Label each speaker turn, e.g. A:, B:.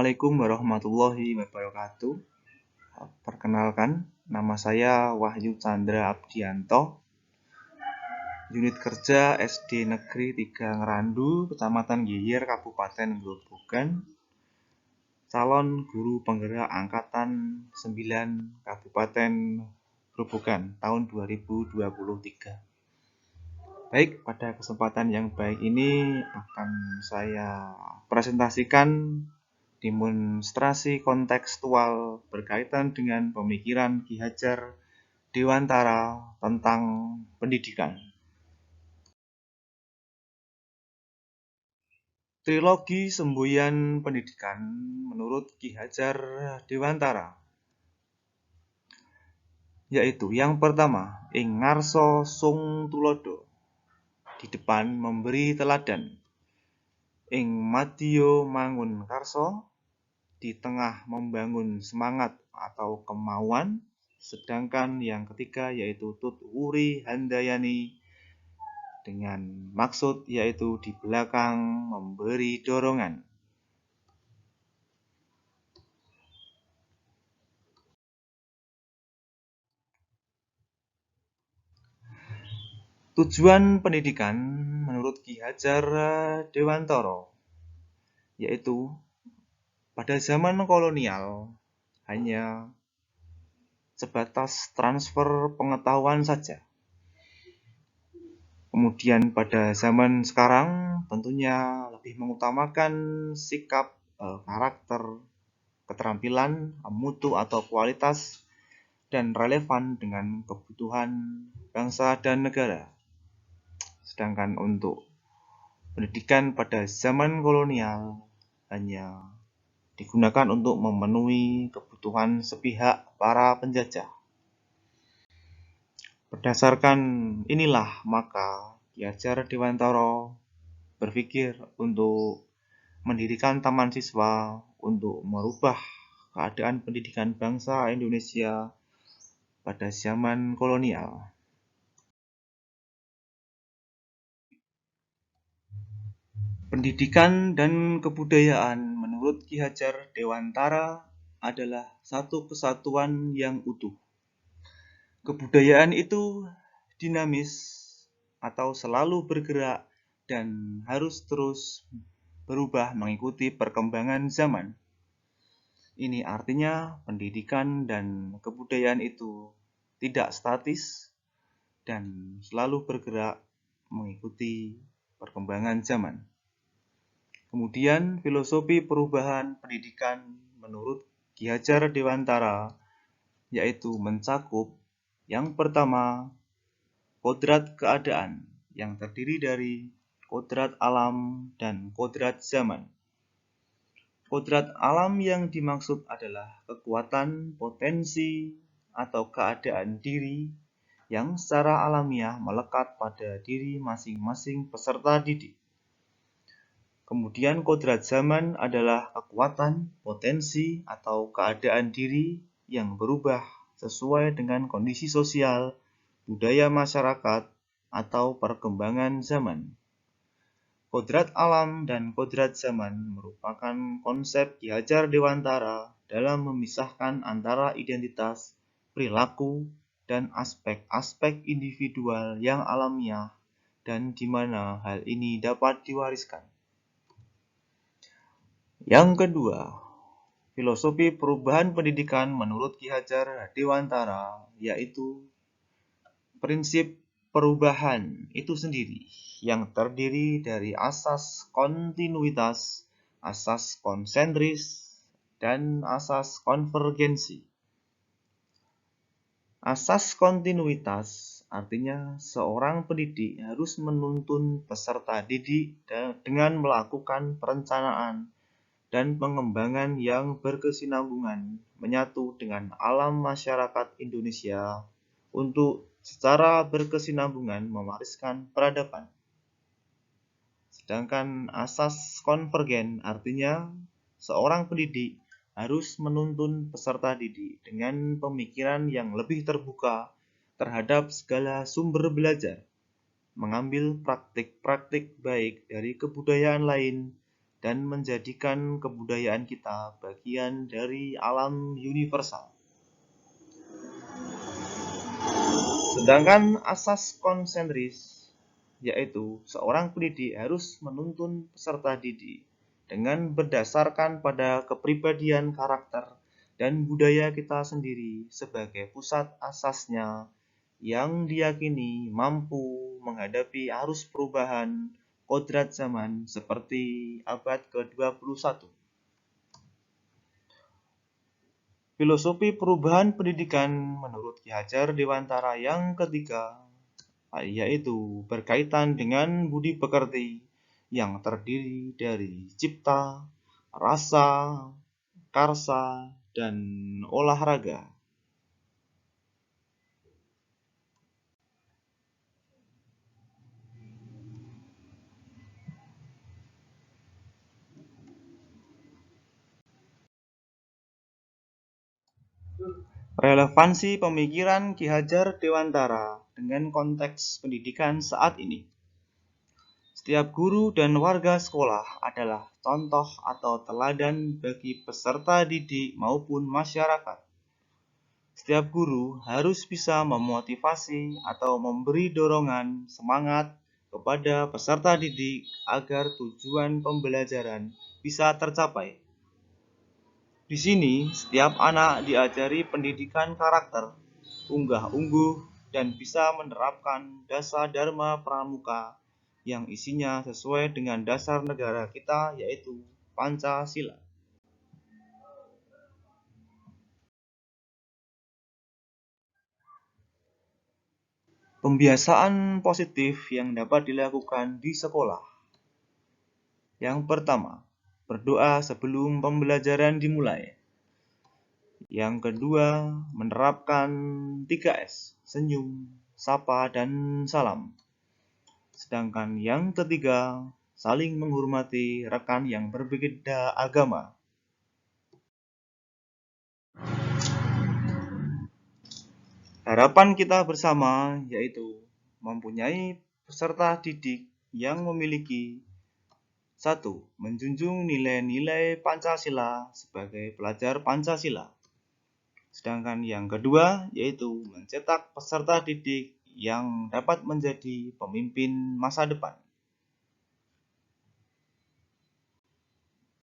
A: Assalamualaikum warahmatullahi wabarakatuh. Perkenalkan, nama saya Wahyu Chandra Abdianto, unit kerja SD Negeri 3 Ngerandu, Kecamatan Giyer, Kabupaten Grobogan, calon guru penggerak Angkatan 9 Kabupaten Grobogan tahun 2023. Baik, pada kesempatan yang baik ini akan saya presentasikan demonstrasi kontekstual berkaitan dengan pemikiran Ki Hajar Dewantara tentang pendidikan. Trilogi semboyan pendidikan menurut Ki Hajar Dewantara, yaitu yang pertama, ing ngarsa sung tulodo, di depan memberi teladan, ing madya mangun karso, di tengah membangun semangat atau kemauan, sedangkan yang ketiga yaitu tut wuri handayani, dengan maksud yaitu di belakang memberi dorongan. Tujuan pendidikan menurut Ki Hajar Dewantara yaitu pada zaman kolonial hanya sebatas transfer pengetahuan saja. Kemudian pada zaman sekarang tentunya lebih mengutamakan sikap, karakter, keterampilan, mutu atau kualitas, dan relevan dengan kebutuhan bangsa dan negara. Sedangkan untuk pendidikan pada zaman kolonial hanya digunakan untuk memenuhi kebutuhan sepihak para penjajah. Berdasarkan inilah maka Ki Hajar Dewantara berpikir untuk mendirikan taman siswa untuk merubah keadaan pendidikan bangsa Indonesia pada zaman kolonial. Pendidikan dan kebudayaan menurut Ki Hajar Dewantara adalah satu kesatuan yang utuh. Kebudayaan itu dinamis atau selalu bergerak dan harus terus berubah mengikuti perkembangan zaman. Ini artinya pendidikan dan kebudayaan itu tidak statis dan selalu bergerak mengikuti perkembangan zaman. Kemudian filosofi perubahan pendidikan menurut Ki Hajar Dewantara yaitu mencakup yang pertama, kodrat keadaan yang terdiri dari kodrat alam dan kodrat zaman. Kodrat alam yang dimaksud adalah kekuatan, potensi, atau keadaan diri yang secara alamiah melekat pada diri masing-masing peserta didik. Kemudian kodrat zaman adalah kekuatan, potensi, atau keadaan diri yang berubah sesuai dengan kondisi sosial, budaya masyarakat, atau perkembangan zaman. Kodrat alam dan kodrat zaman merupakan konsep Ki Hajar Dewantara dalam memisahkan antara identitas, perilaku, dan aspek-aspek individual yang alamiah dan di mana hal ini dapat diwariskan. Yang kedua, filosofi perubahan pendidikan menurut Ki Hajar Dewantara yaitu prinsip perubahan itu sendiri yang terdiri dari asas kontinuitas, asas konsentris, dan asas konvergensi. Asas kontinuitas artinya seorang pendidik harus menuntun peserta didik dengan melakukan perencanaan dan pengembangan yang berkesinambungan menyatu dengan alam masyarakat Indonesia untuk secara berkesinambungan mewariskan peradaban. Sedangkan asas konvergen artinya seorang pendidik harus menuntun peserta didik dengan pemikiran yang lebih terbuka terhadap segala sumber belajar, mengambil praktik-praktik baik dari kebudayaan lain, dan menjadikan kebudayaan kita bagian dari alam universal. Sedangkan asas konsentris, yaitu seorang pendidik harus menuntun peserta didik dengan berdasarkan pada kepribadian, karakter, dan budaya kita sendiri sebagai pusat asasnya yang diyakini mampu menghadapi arus perubahan kodrat zaman seperti abad ke-21. Filosofi perubahan pendidikan menurut Ki Hajar Dewantara yang ketiga, yaitu berkaitan dengan budi pekerti yang terdiri dari cipta, rasa, karsa, dan olahraga. Relevansi pemikiran Ki Hajar Dewantara dengan konteks pendidikan saat ini. Setiap guru dan warga sekolah adalah contoh atau teladan bagi peserta didik maupun masyarakat. Setiap guru harus bisa memotivasi atau memberi dorongan semangat kepada peserta didik agar tujuan pembelajaran bisa tercapai. Di sini, setiap anak diajari pendidikan karakter, unggah-ungguh, dan bisa menerapkan dasar Dharma Pramuka yang isinya sesuai dengan dasar negara kita, yaitu Pancasila. Pembiasaan positif yang dapat dilakukan di sekolah. Yang pertama, berdoa sebelum pembelajaran dimulai. Yang kedua, menerapkan 3S, senyum, sapa, dan salam. Sedangkan yang ketiga, saling menghormati rekan yang berbeda agama. Harapan kita bersama yaitu mempunyai peserta didik yang memiliki 1. Menjunjung nilai-nilai Pancasila sebagai pelajar Pancasila. Sedangkan yang kedua yaitu mencetak peserta didik yang dapat menjadi pemimpin masa depan.